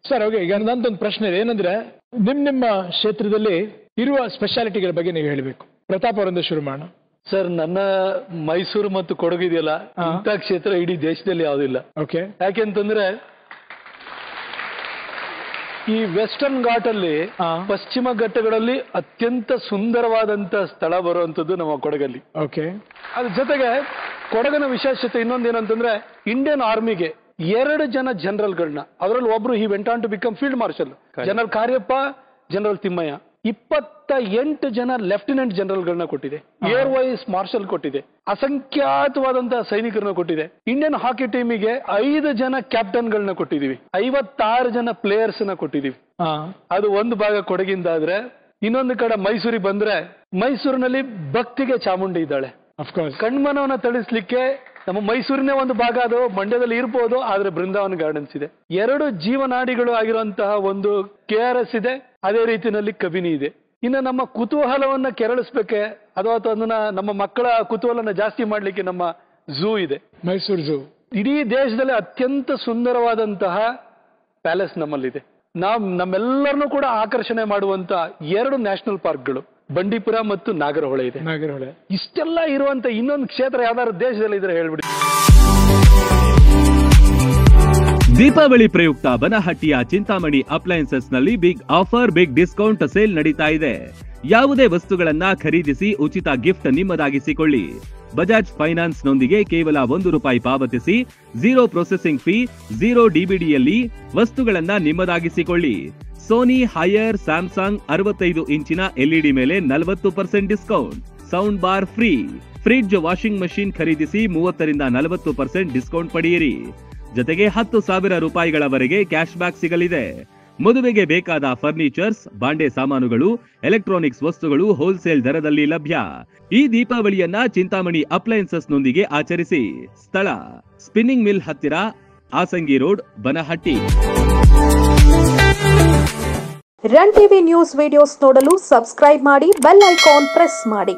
Sir okay, ಈಗ ನಂದೊಂದು ಪ್ರಶ್ನೆ ಇದೆ. ಏನಂದ್ರೆ ನಿಮ್ಮ ಕ್ಷೇತ್ರದಲ್ಲಿ ಇರುವ ಸ್ಪೆಷಾಲಿಟಿಗಳ ಬಗ್ಗೆ ನೀವು ಹೇಳಬೇಕು. ಪ್ರತಾಪ್ ಅವರಿಂದ ಶುರು ಮಾಡೋಣ. ಸರ್, ನನ್ನ ಮೈಸೂರು ಮತ್ತು ಕೊಡಗು ಇದೆಯಲ್ಲ, ಇಂಥ ಕ್ಷೇತ್ರ ಇಡೀ ದೇಶದಲ್ಲಿ ಯಾವುದಿಲ್ಲ. ಓಕೆ, ಯಾಕೆಂತಂದ್ರೆ ಈ ವೆಸ್ಟರ್ನ್ ಘಾಟ್ ಅಲ್ಲಿ, ಪಶ್ಚಿಮ ಘಟ್ಟಗಳಲ್ಲಿ ಅತ್ಯಂತ ಸುಂದರವಾದಂತ ಸ್ಥಳ ಬರುವಂತದ್ದು ನಮ್ಮ ಕೊಡಗಲ್ಲಿ. ಓಕೆ, ಅದ್ರ ಜೊತೆಗೆ ಕೊಡಗನ ವಿಶೇಷತೆ ಇನ್ನೊಂದೇನಂತಂದ್ರೆ, ಇಂಡಿಯನ್ ಆರ್ಮಿಗೆ 2 ಜನ ಜನರಲ್ಗಳನ್ನ, ಅದರಲ್ಲಿ ಒಬ್ರು he went on to become field marshal, general Cariappa, general Thimayya, 28 ಜನ ಲೆಫ್ಟಿನೆಂಟ್ ಜನರಲ್ಗಳನ್ನ ಕೊಟ್ಟಿದೆ, ಏರ್ ವೈಸ್ ಮಾರ್ಷಲ್ ಕೊಟ್ಟಿದೆ, ಅಸಂಖ್ಯಾತವಾದಂತಹ ಸೈನಿಕರನ್ನ ಕೊಟ್ಟಿದೆ. ಇಂಡಿಯನ್ ಹಾಕಿ ಟೀಮಿಗೆ 5 ಜನ ಕ್ಯಾಪ್ಟನ್ಗಳನ್ನ ಕೊಟ್ಟಿದೀವಿ, 56 ಜನ ಪ್ಲೇಯರ್ಸ್ ನ ಕೊಟ್ಟಿದೀವಿ. ಅದು ಒಂದು ಭಾಗ ಕೊಡಗಿಂದಾದ್ರೆ, ಇನ್ನೊಂದು ಕಡೆ ಮೈಸೂರಿಗೆ ಬಂದ್ರೆ, ಮೈಸೂರಿನಲ್ಲಿ ಭಕ್ತಿಗೆ ಚಾಮುಂಡಿ ಇದ್ದಾಳೆ. ಅಫ್ಕೋರ್ಸ್ ಕಣ್ಮನವನ್ನ ತಳಿಸ್ಲಿಕ್ಕೆ ನಮ್ಮ ಮೈಸೂರಿನೇ ಒಂದು ಭಾಗ, ಅದು ಮಂಡ್ಯದಲ್ಲಿ ಇರ್ಬೋದು, ಆದ್ರೆ ಬೃಂದಾವನ್ ಗಾರ್ಡನ್ಸ್ ಇದೆ. 2 ಜೀವನಾಡಿಗಳು ಆಗಿರುವಂತಹ ಒಂದು KRS ಇದೆ, ಅದೇ ರೀತಿಯಲ್ಲಿ ಕಬಿನಿ ಇದೆ. ಇನ್ನು ನಮ್ಮ ಕುತೂಹಲವನ್ನ ಕೆರಳಿಸ್ಬೇಕೆ ಅಥವಾ ಅದನ್ನ ನಮ್ಮ ಮಕ್ಕಳ ಕುತೂಹಲನ ಜಾಸ್ತಿ ಮಾಡ್ಲಿಕ್ಕೆ ನಮ್ಮ ಝೂ ಇದೆ, ಮೈಸೂರು ಝೂ. ಇಡೀ ದೇಶದಲ್ಲಿ ಅತ್ಯಂತ ಸುಂದರವಾದಂತಹ ಪ್ಯಾಲೇಸ್ ನಮ್ಮಲ್ಲಿದೆ. ನಮ್ಮೆಲ್ಲರನ್ನೂ ಕೂಡ ಆಕರ್ಷಣೆ ಮಾಡುವಂತ 2 ನ್ಯಾಷನಲ್ ಪಾರ್ಕ್ಗಳು, ಬಂಡೀಪುರ ಮತ್ತು ನಾಗರಹೊಳೆ ಇದೆ. ನಾಗರಹೊಳೆ ಇಷ್ಟೆಲ್ಲ ಇರುವಂತ ಇನ್ನೊಂದು ಕ್ಷೇತ್ರ ಯಾವ್ದಾದ್ರು ದೇಶದಲ್ಲಿ ಇದ್ರೆ ಹೇಳ್ಬಿಡಿ. ದೀಪಾವಳಿ ಪ್ರಯುಕ್ತ ಬನಹಟ್ಟಿಯ ಚಿಂತಾಮಣಿ ಅಪ್ಲಯನ್ಸಸ್ ನಲ್ಲಿ big offer, big discount sale ನಡೀತಾ ಇದೆ. ಯಾವುದೇ ವಸ್ತುಗಳನ್ನ ಖರೀದಿಸಿ ಉಚಿತ ಗಿಫ್ಟ್ ನಿಮ್ಮದಾಗಿಸಿಕೊಳ್ಳಿ. ಬಜಾಜ್ ಫೈನಾನ್ಸ್ ನೊಂದಿಗೆ ಕೇವಲ ₹1 ಪಾವತಿಸಿ 0 ಪ್ರೊಸೆಸಿಂಗ್ ಫೀ, 0 ಡಿಬಿಡಿಯಲ್ಲಿ ವಸ್ತುಗಳನ್ನ ನಿಮ್ಮದಾಗಿಸಿಕೊಳ್ಳಿ. ಸೋನಿ ಹೈಯರ್ ಸ್ಯಾಮ್ಸಂಗ್ 65 ಇಂಚಿನ LED ಮೇಲೆ 40% discount, sound bar free. Fridge, washing machine ಖರೀದಿಸಿ 30ರಿಂದ 40% ಡಿಸ್ಕೌಂಟ್ ಪಡೆಯಿರಿ. ಜೊತೆಗೆ ₹10,000 ಕ್ಯಾಶ್ ಬ್ಯಾಕ್ ಸಿಗಲಿದೆ. ಮದುವೆಗೆ ಬೇಕಾದ ಫರ್ನಿಚರ್ಸ್, ಬಾಂಡೆ ಸಾಮಾನುಗಳು, ಎಲೆಕ್ಟ್ರಾನಿಕ್ಸ್ ವಸ್ತುಗಳು ಹೋಲ್ಸೇಲ್ ದರದಲ್ಲಿ ಲಭ್ಯ. ಈ ದೀಪಾವಳಿಯನ್ನ ಚಿಂತಾಮಣಿ ಅಪ್ಲಯನ್ಸಸ್ ನೊಂದಿಗೆ ಆಚರಿಸಿ. ಸ್ಥಳ ಸ್ಪಿನ್ನಿಂಗ್ ಮಿಲ್ ಹತ್ತಿರ, Asangi road, Banahatti. Run TV news videos ನೋಡಲು ಸಬ್ಸ್ಕ್ರೈಬ್ ಮಾಡಿ, ಬೆಲ್ ಐಕಾನ್ ಪ್ರೆಸ್ ಮಾಡಿ.